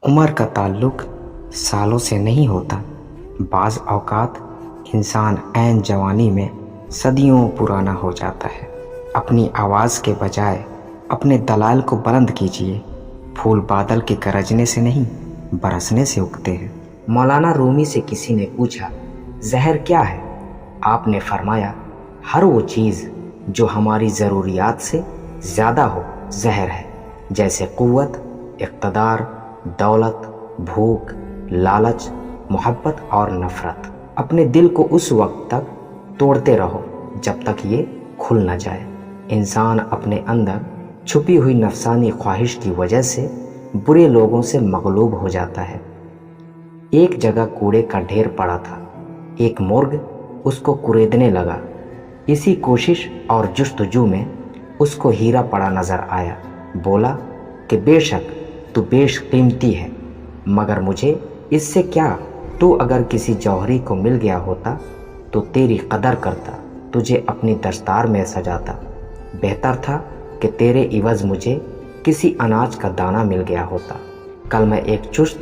عمر کا تعلق سالوں سے نہیں ہوتا، بعض اوقات انسان عین جوانی میں صدیوں پرانا ہو جاتا ہے۔ اپنی آواز کے بجائے اپنے دلائل کو بلند کیجیے۔ پھول بادل کے گرجنے سے نہیں، برسنے سے اگتے ہیں۔ مولانا رومی سے کسی نے پوچھا، زہر کیا ہے؟ آپ نے فرمایا، ہر وہ چیز جو ہماری ضروریات سے زیادہ ہو زہر ہے، جیسے قوت، اقتدار، دولت، بھوک، لالچ، محبت اور نفرت۔ اپنے دل کو اس وقت تک توڑتے رہو جب تک یہ کھل نہ جائے۔ انسان اپنے اندر چھپی ہوئی نفسانی خواہش کی وجہ سے برے لوگوں سے مغلوب ہو جاتا ہے۔ ایک جگہ کوڑے کا ڈھیر پڑا تھا، ایک مرغ اس کو کریدنے لگا۔ اسی کوشش اور جستجو میں اس کو ہیرا پڑا نظر آیا۔ بولا کہ بے شک تو بیش قیمتی ہے، مگر مجھے اس سے کیا؟ تو اگر کسی جوہری کو مل گیا ہوتا تو تیری قدر کرتا، تجھے اپنی دستار میں سجاتا۔ بہتر تھا کہ تیرے عوض مجھے کسی اناج کا دانہ مل گیا ہوتا۔ کل میں ایک چست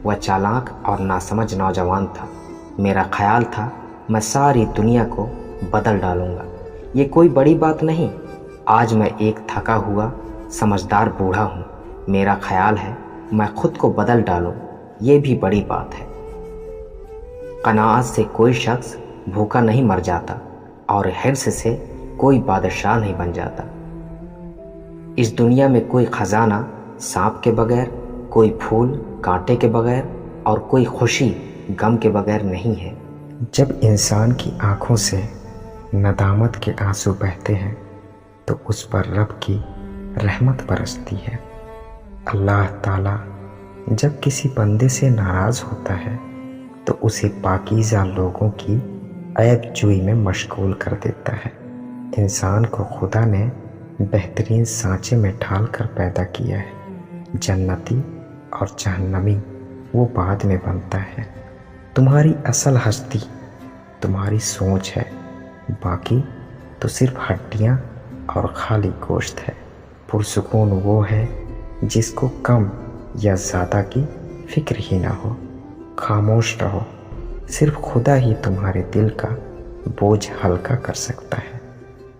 و چالاک اور ناسمجھ نوجوان تھا۔ میرا خیال تھا میں ساری دنیا کو بدل ڈالوں گا۔ یہ کوئی بڑی بات نہیں۔ آج میں ایک تھکا ہوا سمجھدار بوڑھا ہوں۔ میرا خیال ہے میں خود کو بدل ڈالوں، یہ بھی بڑی بات ہے۔ قناعت سے کوئی شخص بھوکا نہیں مر جاتا، اور حرص سے کوئی بادشاہ نہیں بن جاتا۔ اس دنیا میں کوئی خزانہ سانپ کے بغیر، کوئی پھول کانٹے کے بغیر، اور کوئی خوشی غم کے بغیر نہیں ہے۔ جب انسان کی آنکھوں سے ندامت کے آنسو بہتے ہیں تو اس پر رب کی رحمت برستی ہے۔ اللہ تعالیٰ جب کسی بندے سے ناراض ہوتا ہے تو اسے پاکیزہ لوگوں کی عیب جوئی میں مشغول کر دیتا ہے۔ انسان کو خدا نے بہترین سانچے میں ڈھال کر پیدا کیا ہے۔ جنتی اور جہنمی وہ بعد میں بنتا ہے۔ تمہاری اصل ہستی تمہاری سوچ ہے، باقی تو صرف ہڈیاں اور خالی گوشت ہے۔ پرسکون وہ ہے جس کو کم یا زیادہ کی فکر ہی نہ ہو۔ خاموش رہو، صرف خدا ہی تمہارے دل کا بوجھ ہلکا کر سکتا ہے۔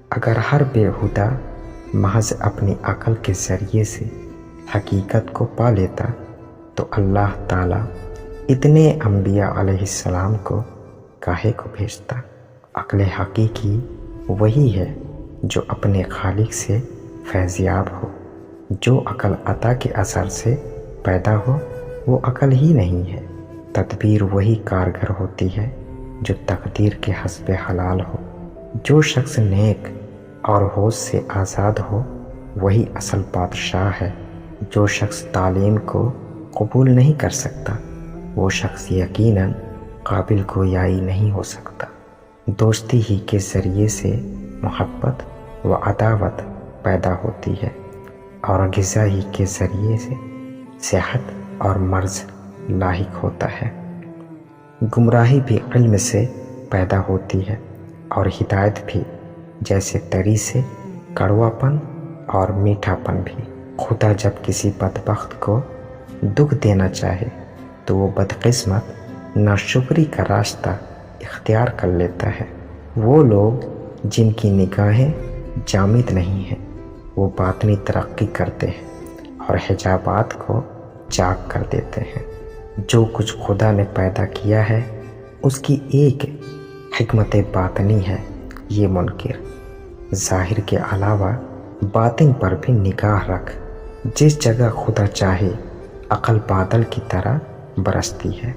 اگر ہر بےہودہ محض اپنی عقل کے ذریعے سے حقیقت کو پا لیتا تو اللہ تعالیٰ اتنے انبیاء علیہ السلام کو کاہے کو بھیجتا۔ عقل حقیقی وہی ہے جو اپنے خالق سے فیضیاب ہو۔ جو عقل عطا کے اثر سے پیدا ہو وہ عقل ہی نہیں ہے۔ تدبیر وہی کارگر ہوتی ہے جو تقدیر کے حسب حلال ہو۔ جو شخص نیک اور ہوش سے آزاد ہو وہی اصل بادشاہ ہے۔ جو شخص تعلیم کو قبول نہیں کر سکتا وہ شخص یقیناً قابل گویائی نہیں ہو سکتا۔ دوستی ہی کے ذریعے سے محبت و عداوت پیدا ہوتی ہے، اور غذا ہی کے ذریعے سے صحت اور مرض لاحق ہوتا ہے۔ گمراہی بھی علم سے پیدا ہوتی ہے، اور ہدایت بھی، جیسے تری سے کڑوا پن اور میٹھا پن بھی۔ خدا جب کسی بدبخت کو دکھ دینا چاہے تو وہ بدقسمت ناشکری کا راستہ اختیار کر لیتا ہے۔ وہ لوگ جن کی نگاہیں جامد نہیں ہیں وہ باطنی ترقی کرتے ہیں اور حجابات کو چاک کر دیتے ہیں۔ جو کچھ خدا نے پیدا کیا ہے اس کی ایک حکمت باطنی ہے۔ یہ منکر ظاہر کے علاوہ باطن پر بھی نگاہ رکھ۔ جس جگہ خدا چاہے عقل بادل کی طرح برستی ہے،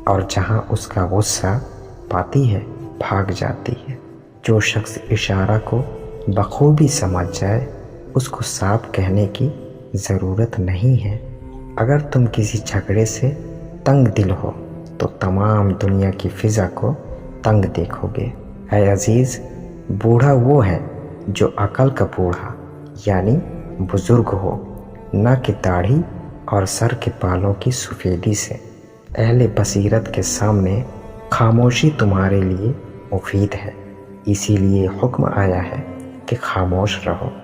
اور جہاں اس کا غصہ پاتی ہے بھاگ جاتی ہے۔ جو شخص اشارہ کو بخوبی سمجھ جائے اس کو صاف کہنے کی ضرورت نہیں ہے۔ اگر تم کسی جھگڑے سے تنگ دل ہو تو تمام دنیا کی فضا کو تنگ دیکھو گے۔ اے عزیز، بوڑھا وہ ہے جو عقل کا بوڑھا یعنی بزرگ ہو، نہ کہ داڑھی اور سر کے بالوں کی سفیدی سے۔ اہل بصیرت کے سامنے خاموشی تمہارے لیے مفید ہے، اسی لیے حکم آیا ہے کہ خاموش رہو۔